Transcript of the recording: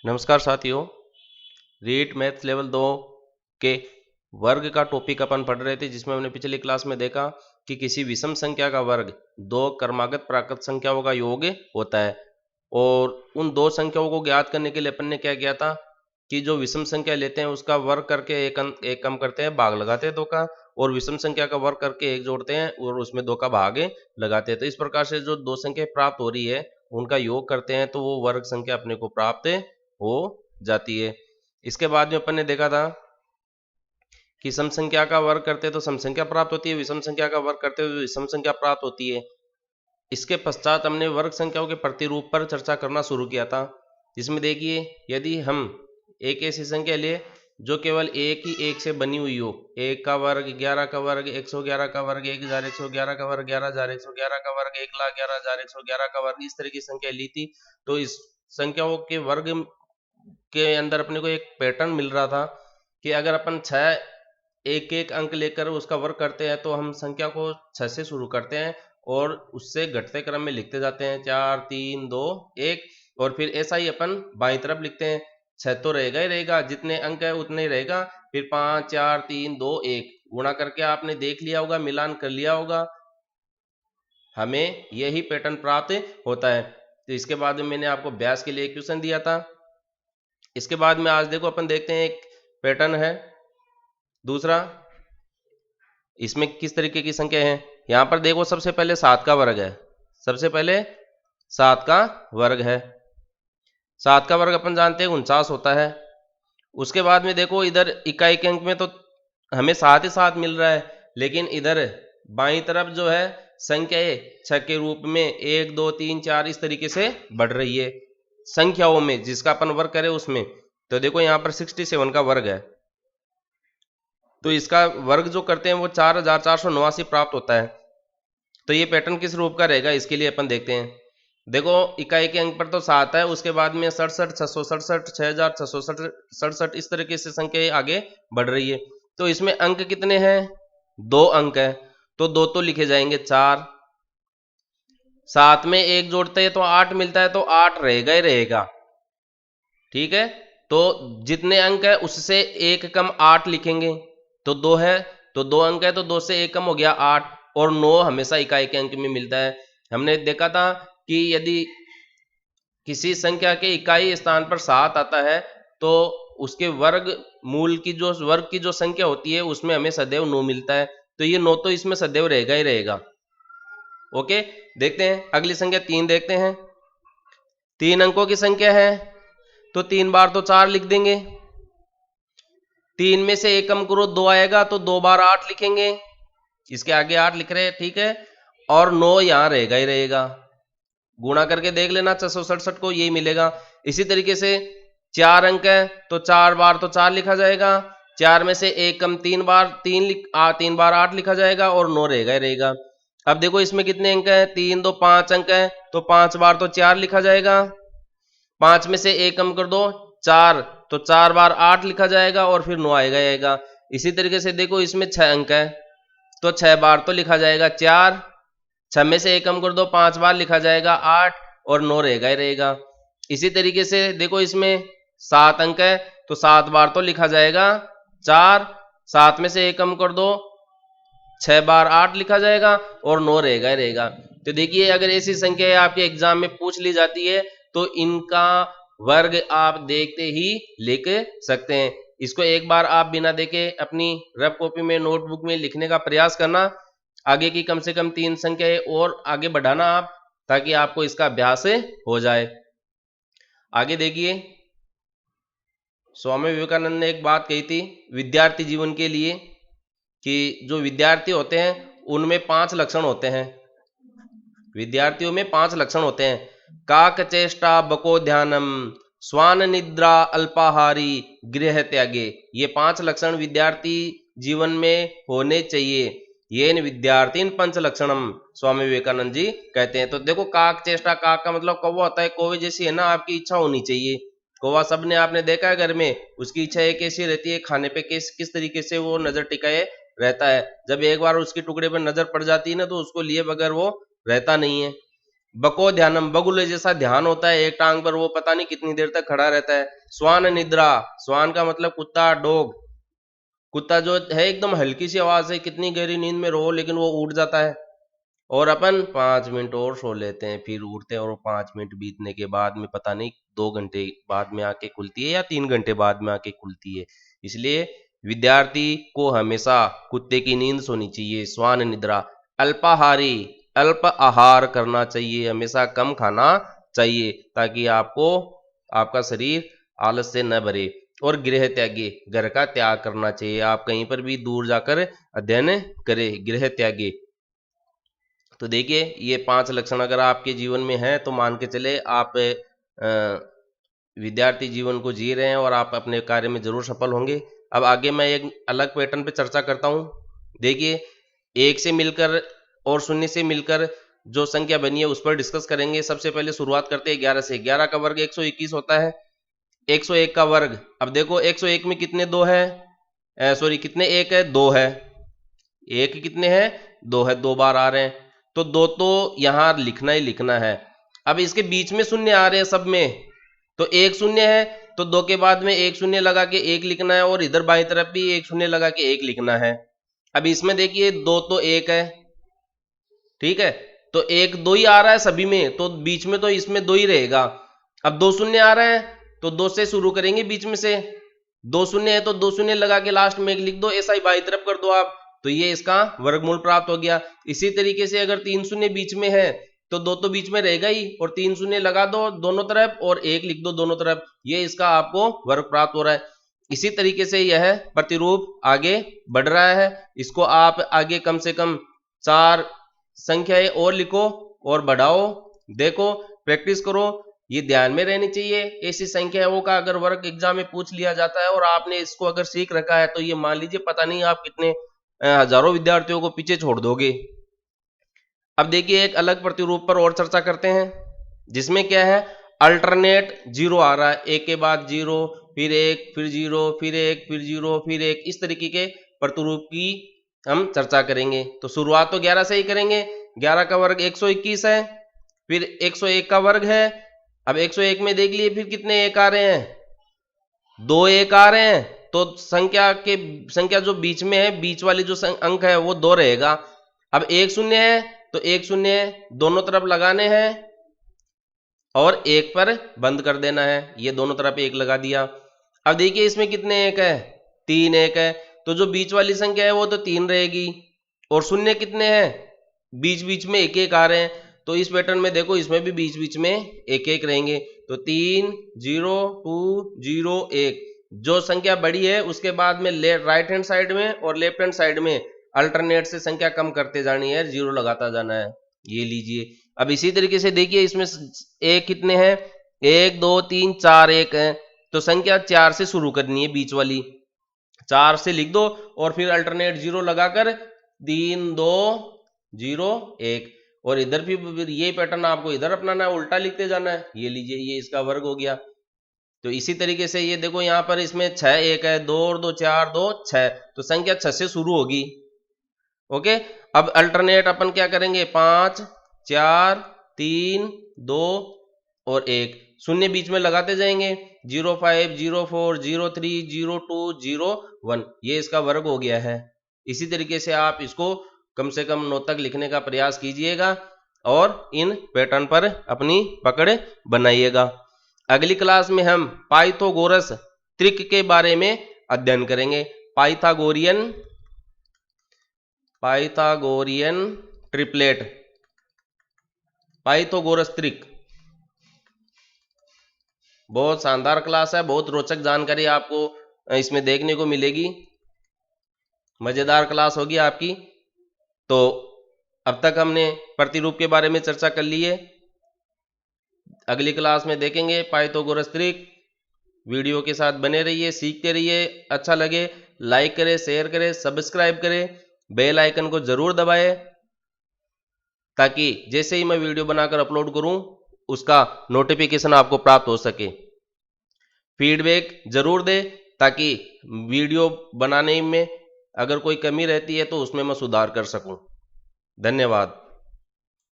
नमस्कार साथियों। REET maths level 2 के वर्ग का टॉपिक अपन पढ़ रहे थे, जिसमें हमने पिछली क्लास में देखा कि किसी विषम संख्या का वर्ग दो क्रमागत प्राकृत संख्याओं का योग होता है। और उन दो संख्याओं को ज्ञात करने के लिए अपन ने क्या किया था कि जो विषम संख्या लेते हैं उसका वर्ग करके एक कम करते हैं, भाग लगाते हैं दो का, और विषम संख्या का वर्ग करके एक जोड़ते हैं और उसमें दो का भाग लगाते हैं। तो इस प्रकार से जो दो संख्या प्राप्त हो रही है उनका योग करते हैं तो वो वर्ग संख्या अपने को प्राप्त हो जाती है। इसके बाद में अपन ने देखा था कि सम संख्या का वर्ग करते तो सम संख्या प्राप्त होती है, विषम संख्या का वर्ग करते हुए विषम संख्या प्राप्त होती है। इसके पश्चात हमने वर्ग संख्याओं के प्रतिरूप पर चर्चा करना शुरू किया था, जिसमें देखिए यदि हम एक ऐसी संख्या ले जो केवल एक ही एक से बनी हुई हो, एक का वर्ग, 11 का वर्ग, 111 का वर्ग, 1111 का वर्ग, 11111 का वर्ग, 1,11,111 का वर्ग, इस तरह की संख्या ली थी। तो इस संख्याओं के वर्ग के अंदर अपने को एक पैटर्न मिल रहा था कि अगर अपन छह एक एक अंक लेकर उसका वर्ग करते हैं तो हम संख्या को 6 से शुरू करते हैं और उससे घटते क्रम में लिखते जाते हैं, 4 3 2 1, और फिर ऐसा ही अपन बाईं तरफ लिखते हैं। 6 तो रहेगा ही रहेगा, जितने अंक है उतने ही रहेगा, फिर 5 4 3 2 1 गुणा करके आपने देख लिया होगा, मिलान कर लिया होगा, हमें यही पैटर्न प्राप्त होता है। तो इसके बाद में मैंने आपको अभ्यास के लिए एक क्वेश्चन दिया था। इसके बाद में आज देखो अपन देखते हैं एक पैटर्न है दूसरा, इसमें किस तरीके की संख्या है। यहां पर देखो सबसे पहले 7 का वर्ग है, सबसे पहले 7 का वर्ग है। 7 का वर्ग अपन जानते हैं 49 होता है। उसके बाद में देखो इधर इकाई के अंक में तो हमें 7 ही 7 मिल रहा है, लेकिन इधर बाईं तरफ जो है संख्या 6 के रूप में 1 2 3 4 इस तरीके से बढ़ रही है संख्याओं में, जिसका अपन वर्ग करें उसमें। तो देखो यहाँ पर 67 का वर्ग है, तो इसका वर्ग जो करते हैं वो 4489 प्राप्त होता है। तो ये पैटर्न किस रूप का रहेगा, इसके लिए अपन देखते हैं। देखो इकाई के अंक पर तो 7 है, उसके बाद में 67 667 6667 इस तरीके से संख्या आगे बढ़ रही है। तो इसमें अंक कितने हैं, 2 अंक है, तो 2 तो लिखे जाएंगे 4, 7 में 1 जोड़ते हैं तो 8 मिलता है, तो 8 रहेगा ही रहेगा। ठीक है, तो जितने अंक है उससे एक कम 8 लिखेंगे, तो 2 है, तो 2 अंक है तो 2 से एक कम हो गया 8, और 9 हमेशा इकाई के अंक में मिलता है। हमने देखा था कि यदि किसी संख्या के इकाई स्थान पर 7 आता है तो उसके वर्ग मूल की जो वर्ग की जो संख्या होती है उसमें हमें सदैव 9 मिलता है, तो ये 9 तो इसमें सदैव रहेगा ही रहेगा। ओके, देखते हैं अगली संख्या 3 देखते हैं। 3 अंकों की संख्या है तो 3 बार तो 4 लिख देंगे, 3 में से एक कम करो 2 आएगा, तो 2 बार 8 लिखेंगे, इसके आगे 8 लिख रहे हैं, ठीक है, और 9 यहां रहेगा ही रहेगा। गुणा करके देख लेना 667 को, यही मिलेगा। इसी तरीके से 4 अंक है तो 4 बार तो 4 लिखा जाएगा, 4 में से एक कम 3 बार 3 बार 8 लिखा जाएगा, और 9 रहेगा ही रहेगा। अब देखो इसमें कितने अंक है, 3 2 5 अंक है, तो 5 बार तो 4 लिखा जाएगा, 5 में से एक कम कर दो 4, तो 4 बार 8 लिखा जाएगा, और फिर 9 आएगा आएगा। इसी तरीके से देखो इसमें 6 अंक है तो 6 बार तो लिखा जाएगा 4, 6 में से एक कम कर दो 5 बार लिखा जाएगा 8, और 9 रहेगा ही रहेगा। इसी तरीके से देखो इसमें 7 अंक है तो 7 बार तो लिखा जाएगा 4, 7 में से एक कम कर दो 6 बार 8 लिखा जाएगा, और 9 रहेगा ही रहेगा। तो देखिए अगर ऐसी संख्या आपके एग्जाम में पूछ ली जाती है तो इनका वर्ग आप देखते ही लिख सकते हैं। इसको एक बार आप बिना देखे अपनी रफ कॉपी में नोटबुक में लिखने का प्रयास करना, आगे की कम से कम 3 संख्याएं और आगे बढ़ाना आप, ताकि आपको इसका अभ्यास हो जाए। आगे देखिए, स्वामी विवेकानंद ने एक बात कही थी विद्यार्थी जीवन के लिए कि जो विद्यार्थी होते हैं उनमें 5 लक्षण होते हैं, विद्यार्थियों में 5 लक्षण होते हैं। काक चेष्टा बको ध्यानम, स्वान निद्रा अल्पाहारी गृह त्यागे, ये 5 लक्षण विद्यार्थी जीवन में होने चाहिए। ये विद्यार्थी पंच लक्षणम, स्वामी विवेकानंद जी कहते हैं। तो देखो काक चेष्टा, काक का मतलब कौवा होता है, कौवे जैसी है ना आपकी इच्छा होनी चाहिए। कौवा सबने आपने देखा है घर में, उसकी इच्छा एक कैसी रहती है, खाने पे किस तरीके से वो नजर टिकाए रहता है। जब एक बार उसके टुकड़े पर नजर पड़ जाती है ना तो उसको लिए बगैर वो रहता नहीं है। बको ध्यानम, बगुले जैसा ध्यान होता है एक टांग पर, वो पता नहीं कितनी देर तक खड़ा रहता है। स्वान निद्रा, स्वान का मतलब कुत्ता, डॉग, कुत्ता जो है एकदम हल्की सी आवाज है, कितनी गहरी नींद में रहो लेकिन वो उठ जाता है। और अपन 5 मिनट और सो लेते हैं, फिर उठते हैं और 5 मिनट बीतने के बाद में पता नहीं 2 घंटे बाद में आके खुलती है या 3 घंटे बाद में आके खुलती है। इसलिए विद्यार्थी को हमेशा कुत्ते की नींद सोनी चाहिए, स्वान निद्रा। अल्पाहारी, अल्प आहार करना चाहिए, हमेशा कम खाना चाहिए ताकि आपको आपका शरीर आलस से न भरे। और गृह त्यागी, घर का त्याग करना चाहिए, आप कहीं पर भी दूर जाकर अध्ययन करें, गृह त्यागी। तो देखिए ये 5 लक्षण अगर आपके जीवन में है तो मान के चले आप विद्यार्थी जीवन को जी रहे हैं और आप अपने कार्य में जरूर सफल होंगे। अब आगे मैं एक अलग पैटर्न पे चर्चा करता हूं। देखिए 1 से मिलकर और 0 से मिलकर जो संख्या बनी है उस पर डिस्कस करेंगे। सबसे पहले शुरुआत करते हैं 11 से। 11 का वर्ग 121 होता है। 101 का वर्ग, अब देखो 101 में कितने दो है, सॉरी कितने एक है, दो है। एक कितने हैं, दो है, 2 बार आ रहे हैं, तो 2 तो यहां लिखना ही लिखना है। अब इसके बीच में शून्य आ रहे हैं सब में, तो 1 शून्य है तो 2 के बाद में 1 शून्य लगा के 1 लिखना है, और इधर बाईं तरफ भी 1 शून्य लगा के 1 लिखना है। अब इसमें देखिए 2 तो 1 है, ठीक है, तो 1 2 ही आ रहा है सभी में, तो बीच में तो इसमें 2 ही रहेगा। अब 2 शून्य आ रहा है तो 2 से शुरू करेंगे बीच में से, 2 शून्य है तो 2 शून्य लगा के लास्ट में 1 लिख दो, ऐसा ही बाईं तरफ कर दो आप, तो ये इसका वर्गमूल प्राप्त हो गया। इसी तरीके से अगर 3 शून्य बीच में है तो 2 तो बीच में रहेगा ही, और 3 शून्य लगा दो दोनों तरफ और 1 लिख दो दोनों तरफ, ये इसका आपको वर्ग प्राप्त हो रहा है। इसी तरीके से यह प्रतिरूप आगे बढ़ रहा है, इसको आप आगे कम से कम 4 संख्याएं और लिखो और बढ़ाओ, देखो, प्रैक्टिस करो, ये ध्यान में रहनी चाहिए। ऐसी संख्याओं का अगर वर्ग एग्जाम में पूछ लिया जाता है और आपने इसको अगर सीख रखा है तो ये मान लीजिए पता नहीं आप कितने हजारों विद्यार्थियों को पीछे छोड़ दोगे। अब देखिए एक अलग प्रतिरूप पर और चर्चा करते हैं, जिसमें क्या है, अल्टरनेट जीरो आ रहा है, एक के बाद जीरो, फिर एक, फिर जीरो, फिर एक, फिर जीरो, फिर एक, इस तरीके के प्रतिरूप की हम चर्चा करेंगे। तो शुरुआत तो 11 से ही करेंगे। 11 का वर्ग 121 है, फिर 101 का वर्ग है। अब 101 में देख लिए फिर कितने एक आ रहे हैं, 2 एक आ रहे हैं, तो संख्या जो बीच में है, बीच वाली जो अंक है वो 2 रहेगा। अब 1 शून्य है तो 1 शून्य दोनों तरफ लगाने हैं और 1 पर बंद कर देना है, ये दोनों तरफ 1 लगा दिया। अब देखिए इसमें कितने एक है, 3 एक है, तो जो बीच वाली संख्या है वो तो 3 रहेगी, और शून्य कितने हैं, बीच बीच में 1 1 आ रहे हैं, तो इस पैटर्न में देखो इसमें भी बीच बीच में 1 1 रहेंगे, तो 3 0 2 0 1। जो संख्या बड़ी है उसके बाद में राइट हैंड साइड में और लेफ्ट हैंड साइड में अल्टरनेट से संख्या कम करते जानी है, 0 लगाता जाना है, ये लीजिए। अब इसी तरीके से देखिए इसमें एक कितने हैं, 1 2 3 4 एक है, तो संख्या 4 से शुरू करनी है, बीच वाली 4 से लिख दो और फिर अल्टरनेट 0 लगाकर 3 2 0 1, और इधर भी ये पैटर्न आपको इधर अपनाना है, उल्टा लिखते जाना है, ये लीजिए, ये इसका वर्ग हो गया। तो इसी तरीके से ये देखो यहाँ पर इसमें 6 एक है, 2 और 2 4 2 6, तो संख्या 6 से शुरू होगी। ओके, अब अल्टरनेट अपन क्या करेंगे, 5 4 3 2 और 1, शून्य बीच में लगाते जाएंगे, 0 5 0 4 0 3 0 2 0 1, ये इसका वर्ग हो गया है। इसी तरीके से आप इसको कम से कम 9 तक लिखने का प्रयास कीजिएगा और इन पैटर्न पर अपनी पकड़ बनाइएगा। अगली क्लास में हम पाइथागोरस त्रिक के बारे में अध्ययन करेंगे। पाइथागोरियन ट्रिपलेट, पाइथागोरस त्रिक, बहुत शानदार क्लास है, बहुत रोचक जानकारी आपको इसमें देखने को मिलेगी, मजेदार क्लास होगी आपकी। तो अब तक हमने प्रतिरूप के बारे में चर्चा कर ली है, अगली क्लास में देखेंगे पाइथागोरस त्रिक। वीडियो के साथ बने रहिए, सीखते रहिए, अच्छा लगे लाइक करें, शेयर करें, सब्सक्राइब करें, बेल आइकन को जरूर दबाएं ताकि जैसे ही मैं वीडियो बनाकर अपलोड करूं उसका नोटिफिकेशन आपको प्राप्त हो सके। फीडबैक जरूर दें ताकि वीडियो बनाने में अगर कोई कमी रहती है तो उसमें मैं सुधार कर सकूं। धन्यवाद।